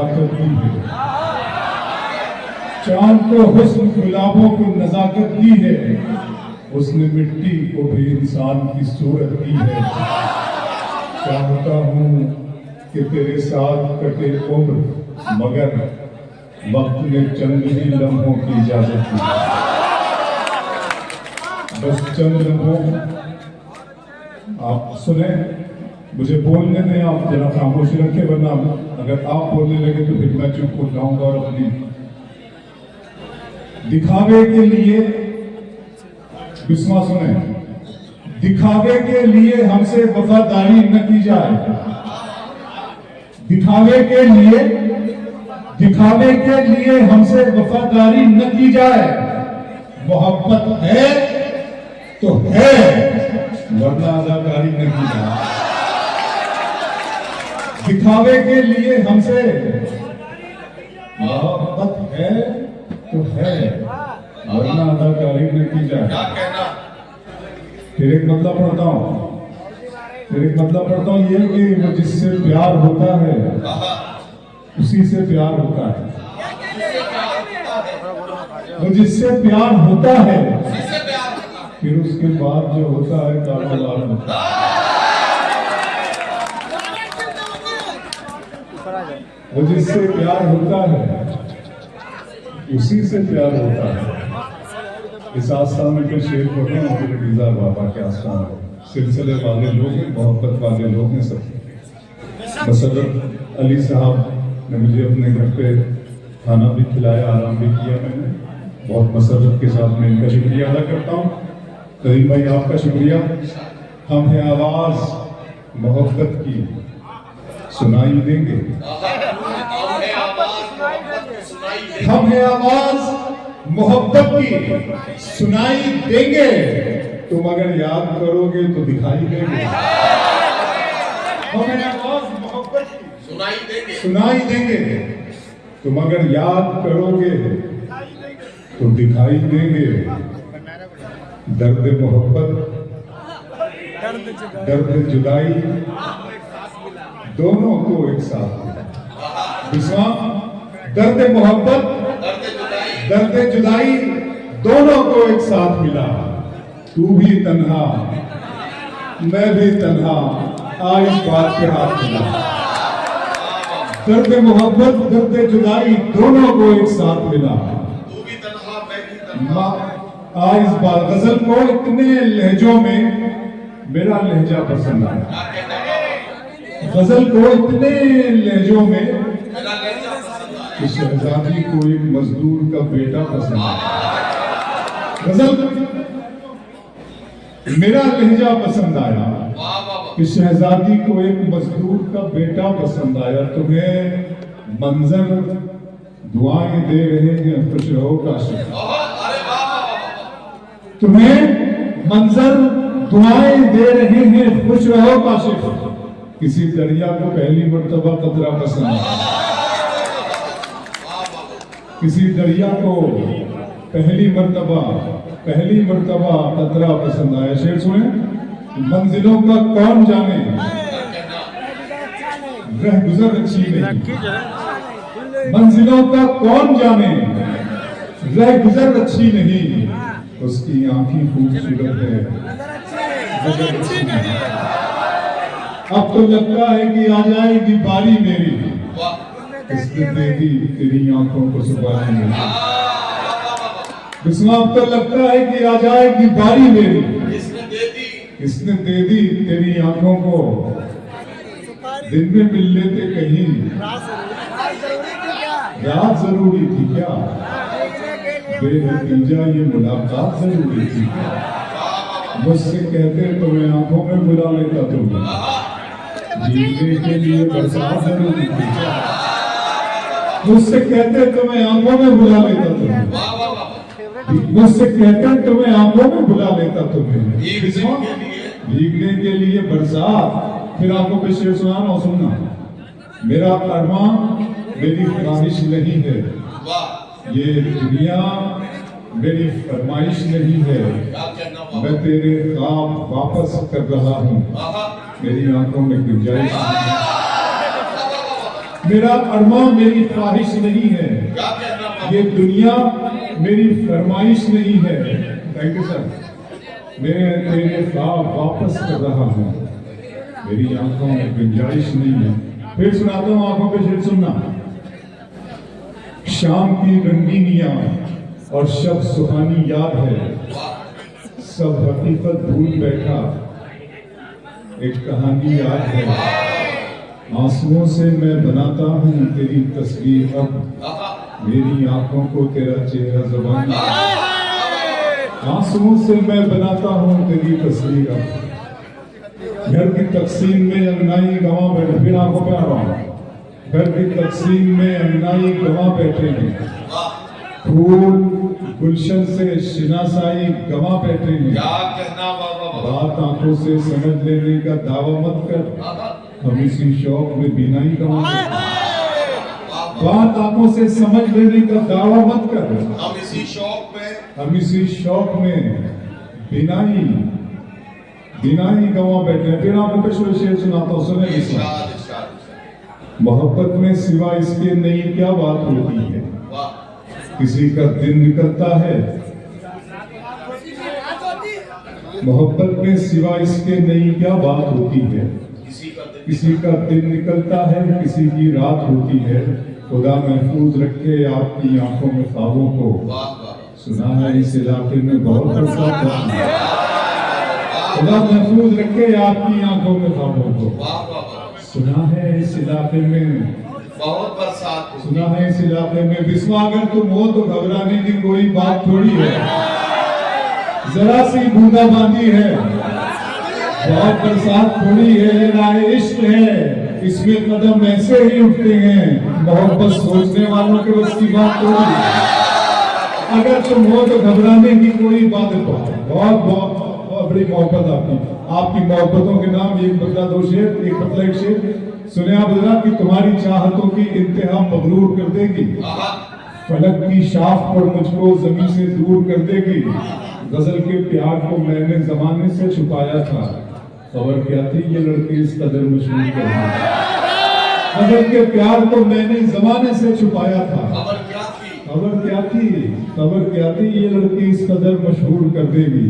नजाकत दी है, चांद को हुस्न गुलाबों को नजाकत दी है, उसने मिट्टी को भी इंसान की सूरत दी है। चाहता हूँ कि तेरे साथ कटे उम्र, मगर वक्त ने चंद ही लम्हों की इजाजत दी। बस चंद लम्हों आप सुने, मुझे बोलने दें, आप जरा खामोशी रखें, वरना अगर आप बोलने लगे तो फिर मैं चुप हो जाऊंगा और अपनी दिखावे के लिए, विस्मा सुने, दिखावे के लिए हमसे वफादारी न की जाए, दिखावे के लिए हमसे वफादारी न की जाए। मोहब्बत है तो है, वरना अदाकारी न की जाए। दिखावे के लिए हमसे मोहब्बत है तो है, वरना अदाकारी न की जाए। फिर एक मतलब पढ़ता हूँ, ये कि वो जिससे प्यार होता है उसी से प्यार होता है, वो जिससे प्यार होता है फिर उसके बाद जो होता है कारोबार होता है। वो जिससे प्यार होता है उसी से प्यार होता है। इस आस्थान में फिर शेर पढ़े हैं रज़ा बाबा के आस्थान में, सिलसिले वाले लोग हैं, मोहब्बत वाले लोग हैं सब। मसरत अली साहब ने मुझे अपने घर पे खाना भी खिलाया, आराम भी किया मैंने, बहुत मसरत के साथ मैं इनका शुक्रिया अदा करता हूँ। करीम भाई आपका शुक्रिया। हम है आवाज मोहब्बत की, सुनाई देंगे, हम है आवाज मोहब्बत की, सुनाई देंगे। तुम अगर याद करोगे तो दिखाई देंगे। हम है आवाज मोहब्बत की, सुनाई देंगे। तुम अगर याद करोगे तो दिखाई देंगे। दर्द मोहब्बत, दर्द जुदाई, दोनों को एक साथ। दर्द मोहब्बत, दर्द जुदाई, दोनों को एक साथ मिला। तू भी तन्हा, मैं भी तन्हा, आज इस बात पे हाथ मिला। दर्द मोहब्बत, दर्द जुदाई, दोनों को एक साथ मिला। तू भी तन्हा, मैं भी तन्हा, आज इस बात। गजल को इतने लहजों में मेरा लहजा पसंद आया, गजल को इतने लहजों में कि शहजादी को एक मजदूर का बेटा पसंद आया। गजल मेरा लहजा पसंद आया कि शहजादी को एक मजदूर का बेटा पसंद आया। तुम्हें मंजर दुआएं दे रहे हैं, खुश रहो काशिफ। तुम्हें मंजर दुआएं दे रहे हैं, खुश रहो काशिफ। किसी दरिया को पहली मर्तबा कतरा पसंद आया, किसी दरिया को पहली मर्तबा कतरा पसंद आया। शेर सुने, मंजिलों का कौन जाने, रह गुजर अच्छी नहीं। मंजिलों का कौन जाने, रह गुजर अच्छी नहीं। उसकी आंखें खूबसूरत है, गुजर अच्छी नहीं। अब तो लगता है कि आ जाएगी बारी मेरी, किसने दे दी तेरी आंखों को सुपारी मेरी। अब तो लगता है कि आ जाएगी बारी मेरी, किसने दे दी तेरी आंखों को। दिन में मिल लेते कहीं, रात जरूरी थी क्या, बेनतीजा ये मुलाकात जरूरी थी क्या। मुझसे कहते तो मैं आंखों में बुला लेता तुम्हें, जीने के लिए बरसात जरूरी थी क्या। मुझसे कहते तो मैं आंखों में बुला लेता तुम्हें, मुझसे कहते तो मैं आंखों में बुला लेता तुम्हें। भीगने के लिए बरसात। फिर आपको कोई शेर सुनाना, सुनना। मेरा अरमान मेरी ख्वाहिश नहीं है, ये दुनिया मेरी फरमाइश नहीं है। मैं तेरे ख्वाब वापस कर रहा हूँ, मेरी आंखों में गुंजाइश नहीं है। मेरा अरमा मेरी ख्वाहिश नहीं है, क्या कहना बाबा? ये दुनिया मेरी फरमाइश नहीं है। Thank you sir. मैं तेरे ख्वाब वापस कर रहा हूँ, मेरी आंखों में गुंजाइश नहीं है। फिर सुनाता हूँ, आंखों पे शेर सुनना। शाम की रंगीनियां और शब सुहानी याद है, सब हकीकत भूल बैठा, एक कहानी याद है। आंसुओं से मैं बनाता हूँ तेरी तस्वीर, अब मेरी आंखों को तेरा चेहरा ज़बान। आंसुओं से मैं बनाता हूँ तेरी तस्वीर, अब घर की तकसीम में अंगनाई गंवा बैठे। फिर आंखों पे आ रहा हूँ। घर की तकसीम में अंगनाई गंवा बैठे हैं, फूल गुलशन से शिनासाई गंवा बैठे हैं। क्या कहना बाबा? बात आंखों से समझ लेने का दावा मत कर, हम इसी शौक में बिनाई गंवा बैठे हैं। बात आंखों से समझ लेने का दावा मत कर, हम इसी शौक में बिनाई गंवा बैठे हैं। फिर आपको कुछ शेर सुनाता हूँ, सुने इसमें। इरशाद, इरशाद, इरशाद। मोहब्बत में सिवा इसके नहीं क्या बात होती है, वाह, किसी का दिन निकलता है। मोहब्बत में सिवा इसके नहीं क्या बात होती है, किसी का दिन निकलता है, किसी की रात होती है। खुदा महफूज रखे आपकी आंखों में ख्वाबों को, वाह, वाह। सुना है इस इलाके में बहुत बरसात होती है। खुदा महफूज रखे आपकी आंखों में ख्वाबों को, वाह, वाह, वाह। सुना है इस इलाके में बहुत बरसात होती सुना है इस इलाके में। बिस्वा अगर तुम हो तो घबराने की कोई बात थोड़ी है, जरा सी बूंदाबांदी है, बहुत बरसात थोड़ी है। ये राह इश्क है, इसमें कदम ऐसे ही उठते हैं, मोहब्बत सोचने वालों के बस की बात थोड़ी है। अगर तुम हो तो घबराने की कोई बात नहीं। बहुत बहुत बड़ी मोहब्बत आपकी मोहब्बतों के नाम एक बदला दो शेर, एक बदला एक शेर सुने आप जरा कि तुम्हारी चाहतों की इंतहा मगरूर कर देगी, फलक की शाख पर मुझको जमीन से दूर कर देगी। गजल के प्यार को मैंने जमाने से छुपाया था, खबर क्या थी ये लड़के इस कदर मशहूर कर दी। गजल के प्यार को मैंने जमाने से छुपाया था, खबर क्या थी? खबर क्या थी ये लड़की इस कदर मशहूर कर देगी।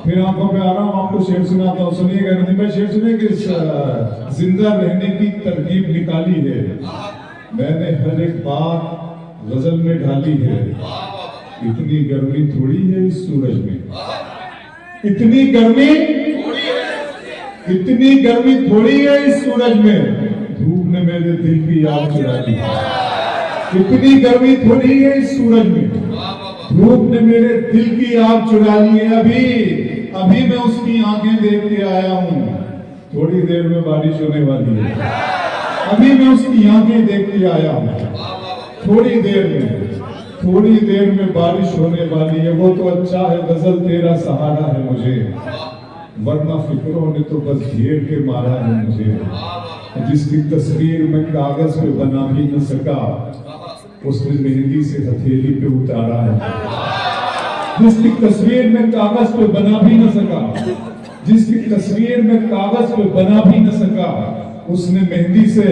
फिर आंखों पे आ रहा हूँ, आपको शेर सुनाता हूँ, सुनिएगा। नदीम भाई शेर सुनिए कि जिंदा रहने की तरकीब निकाली है, मैंने हर एक बात गजल में ढाली है। इतनी गर्मी थोड़ी है इस सूरज में, इतनी गर्मी थोड़ी है इस सूरज में, धूप ने मेरे दिल की आग चुरा ली। इतनी गर्मी थोड़ी है इस सूरज में, धूप ने मेरे दिल की आग चुरा ली है। अभी मैं उसकी आंखें देख के आया हूँ, थोड़ी देर में बारिश होने वाली है। अभी मैं उसकी आंखें देख के आया हूँ, थोड़ी देर में बारिश होने वाली है। वो तो अच्छा है गजल तेरा सहारा है मुझे, वरना फिक्रों ने तो बस घेर के मारा है मुझे। जिसकी तस्वीर मैं कागज पे बना भी न सका, उसने मेहंदी से हथेली पे उतारा है। जिसकी तस्वीर में कागज पे बना भी न सका, उसने मेहंदी से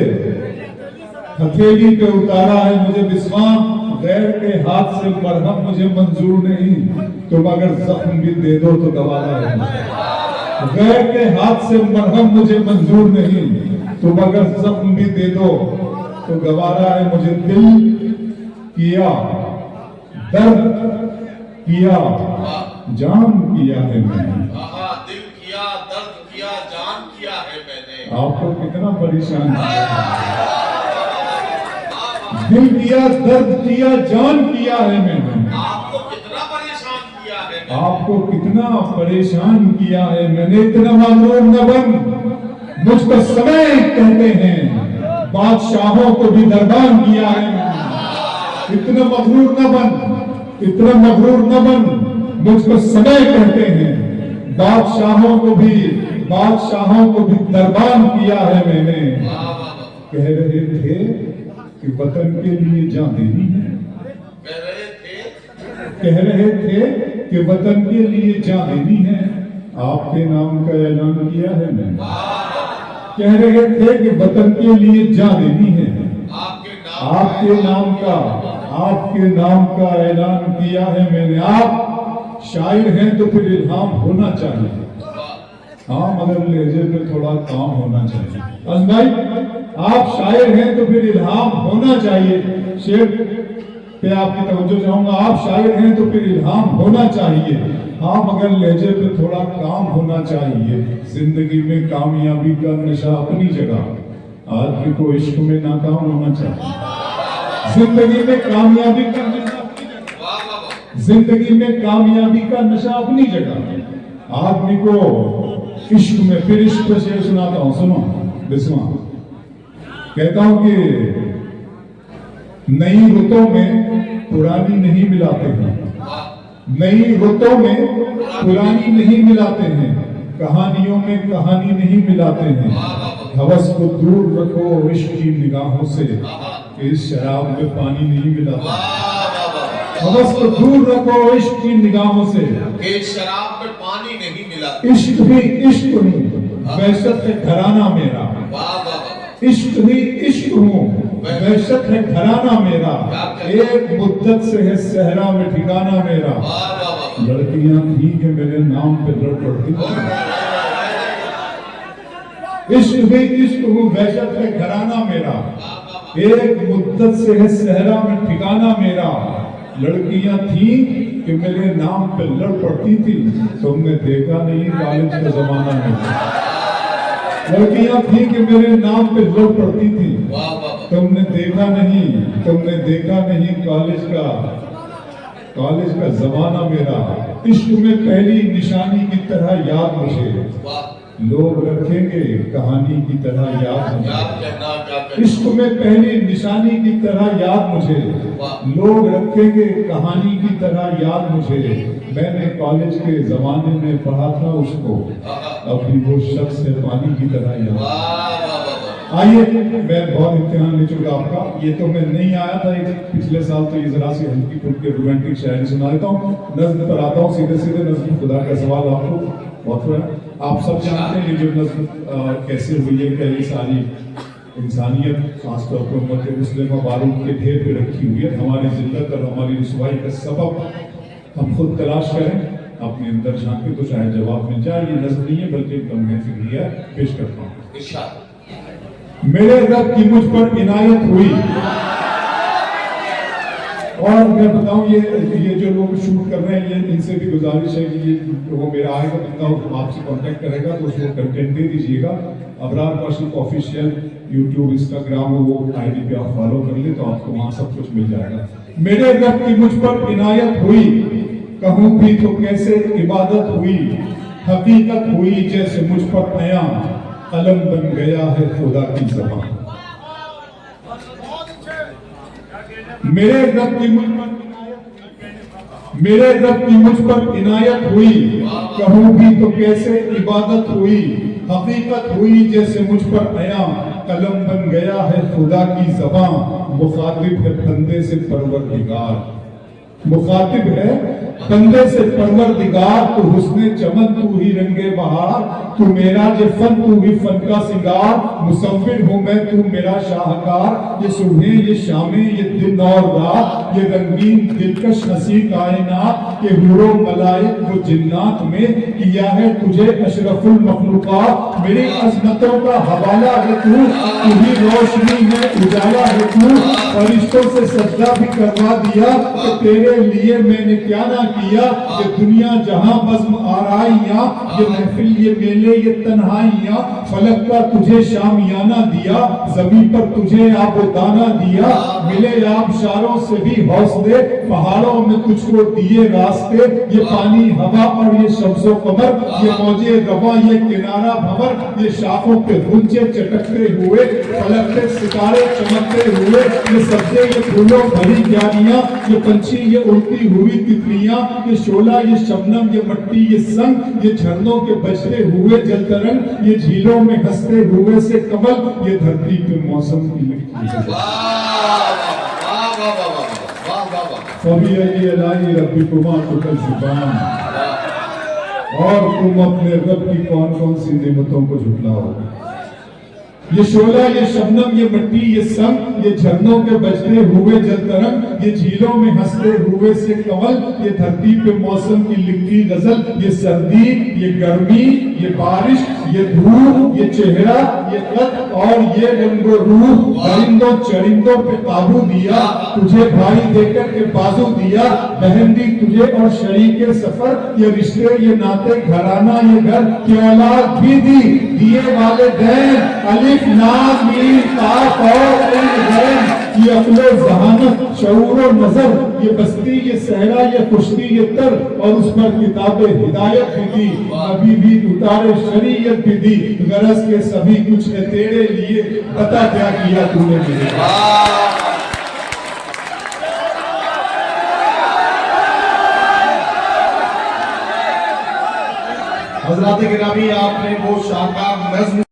हथेली पे उतारा है मुझे। विश्वास गैर के हाथ से मरहम मुझे मंजूर नहीं, तुम अगर जख्म भी दे दो तो गवारा है। गैर के हाथ से मरहम मुझे मंजूर नहीं, तुम अगर जख्म भी दे दो तो गवारा है मुझे। दिल किया दर्द किया जान किया है मैंने, दिल किया दर्द किया जान किया है मैंने। आपको कितना परेशान किया, दिल किया दर्द किया जान किया है मैंने। आपको कितना परेशान किया है मैंने। आपको कितना परेशान किया है मैंने। इतना मगरूर न बन, मुझको समय कहते हैं, बादशाहों को भी दरबान किया है मैंने। इतना मगरूर न बन, मुझको समय कहते हैं, बादशाहों को भी दरबान किया है मैंने। कह रहे थे कि वतन के लिए जान देनी है, कह रहे थे कि वतन के लिए जान देनी है, आपके नाम का ऐलान किया है मैंने। कह रहे थे कि वतन के लिए जान देनी है, आपके नाम का ऐलान किया है मैंने। आप शायर हैं तो फिर इल्हाम होना चाहिए। हाँ, मगर लहजे पे थोड़ा काम होना चाहिए। अज़म भाई, आप शायर हैं तो फिर इल्हाम होना चाहिए। शेर पे आपकी तवज्जो चाहूंगा। आप शायर हैं तो फिर इल्हाम होना चाहिए। हाँ, मगर लहजे पे थोड़ा काम होना चाहिए। जिंदगी में कामयाबी का नशा अपनी जगह, आदमी को इश्क में नाकाम होना चाहिए। जिंदगी में कामयाबी का नशा अपनी जगह, जिंदगी में कामयाबी का नशा अपनी जगह, आदमी को इश्क में। फिर इश्क पे शेर सुनाता हूं, सुनो बिस्मा। कहता हूं कि नई रुतों में पुरानी नहीं मिलाते हैं, नई रुतों में पुरानी नहीं मिलाते हैं, कहानियों में कहानी नहीं मिलाते हैं। हवस को दूर रखो इश्क की निगाहों से, इस शराब में पानी नहीं मिलाता। हवस को दूर रखो इश्क की निगाहों से, इस शराब में पानी नहीं मिला। इश्क भी इश्क हूँ, वहशत है घराना मेरा। इश्क भी इश्क हूँ, वहशत है घराना मेरा। एक मुद्दत से है सहरा में ठिकाना मेरा। लड़कियां थी कि मेरे नाम पे लड़ पड़ती। इश्क भी इश्क हूँ, वहशत है घराना मेरा। एक मुद्दत से है सहरा में ठिकाना मेरा। लड़कियां थी कि मेरे नाम पे लड़ पड़ती थी। तुमने देखा नहीं कॉलेज का जमाना में, लड़कियां थी कि मेरे नाम पे लड़ पड़ती थी। तुमने देखा नहीं कॉलेज का जमाना मेरा। इश्क में पहली निशानी की तरह याद मुझे, लोग रखेंगे कहानी की तरह याद मुझे। इश्क में पहली निशानी की तरह याद मुझे, लोग रखेंगे कहानी की तरह याद मुझे। मैंने कॉलेज के जमाने में पढ़ा था उसको, अभी वो शख्स है पानी की तरह याद। आइए, मैं बहुत इम्तिहान ले चुका आपका। ये तो मैं नहीं आया था पिछले साल, तो ये जरा सी हल्की फुल्की रोमांटिक शायरी सुना देता हूँ। नज़्म पर आता हूँ सीधे नज़्म। खुदा का सवाल आपको बहुत हुआ। आप सब जानते हैं ये जो नज़्म कैसे हुई है, क्या ये सारी इंसानियत खासतौर पर उम्मत मुस्लिमा बारूद के ढेर पे रखी हुई है। हमारी जिल्लत और हमारी रुसवाई का सबब हम खुद तलाश करें, अपने अंदर झांके तो शायद जवाब मिल जाए। ये नज़्म नहीं है बल्कि एक लम्हे फिक्रिया पेश करता हूँ। मेरे रब की मुझ पर इनायत हुई। और मैं बताऊं, ये जो लोग शूट कर रहे हैं, ये इनसे भी गुजारिश है कि ये वो मेरा आएगा बंदा आपसे कांटेक्ट करेगा तो उसको कंटेंट दे दीजिएगा। Abrar Kaushik official YouTube Instagram वो आईडी पे आप फॉलो कर ले तो आपको वहां सब कुछ मिल जाएगा। मेरे रब की मुझ पर इनायत हुई, कहूं भी तो कैसे इबादत हुई। हकीकत हुई जैसे मुझ पर आया, कलम बन गया है खुदा की ज़बान। मेरे रब की मुझ पर इनायत हुई, कहूं भी तो कैसे इबादत हुई। हकीकत हुई जैसे मुझ पर आया, कलम बन गया है खुदा की ज़बान। मुखातिब है बंदे से परवरदिगार, मुखातिब है बंदे से परवरदिगार। तू हुस्ने चमन तू ही रंगे बहार, तू मेरा जे फन तू ही फन का सिंगार। मुसव्विर हूँ मैं तू मेरा शाहकार, ये सुबह ये शामें ये दिन और रात, ये रंगीन दिलकश हंसी कायनात। ये हूरो मलाइक वो जिन्नात में किया है तुझे अशरफुल मखलूकात। मेरी अजमतों का हवाला है तू ही रोशनी है उजाला है तू। फरिश्तों से सजदा भी करवा दिया कि तेरे लिए मैंने क्या ना किया। ये दुनिया जहां बज़्म आराइयां, ये महफिल ये मेले ये तन्हाइयां। फलक का तुझे शामियाना दिया, ज़मीन पर तुझे आबोदाना दिया। मिले आबशारों से भी हौसले, पहाड़ों में तुझको दिए रास्ते। ये पानी हवा और ये शम्सो कमर, ये मौजे रवा ये किनारा भंवर। ये शाखों पे गुंजे चटकते हुए, फलक पे सितारे चमकते हुए। ये सब्जे ये फूलों भरी क्यारियां, ये पंछी ये उड़ती हुई तितलियां। ये शोला ये शबनम ये मट्टी ये संग, ये झरनों के बजते हुए जल तरंग। ये झीलों में हंसते हुए से कमल, ये धरती पे मौसम की लिखी। और तुम अपने रब की कौन कौन सी नेमतों को झुटलाओगे। ये शोला, ये शबनम, ये मिट्टी, ये संग, ये झरनों के बजते हुए जल तरंग, ये झीलों में हंसते हुए से कमल, ये धरती पे मौसम की लिखी गजल, ये सर्दी, ये गर्मी, ये बारिश, ये धूप, ये चेहरा, ये कद और ये रंगो रूह, परिंदों चरिंदों पे काबू दिया, तुझे भाई देकर के बाजू दिया, बहन दी तुझे और शरीके सफर, ये रिश्ते, ये नाते, घराना, ये घर, ये औलाद भी दी, दिए वाले दैन, अलिफ नाम मीम काफ और गैन, ये अक्लो जहानत, शऊर और नजर, ये बस्ती, ये सहरा, ये खुश्ती, ये तर, और उस पर किताबे हिदायत भी दी, अभी भी उतारे शरीयत भी दी, गरज के सभी कुछ है तेरे लिए, पता क्या किया तूने मेरे लिए। हजरात गिरामी, आपने वो शानदार नज्म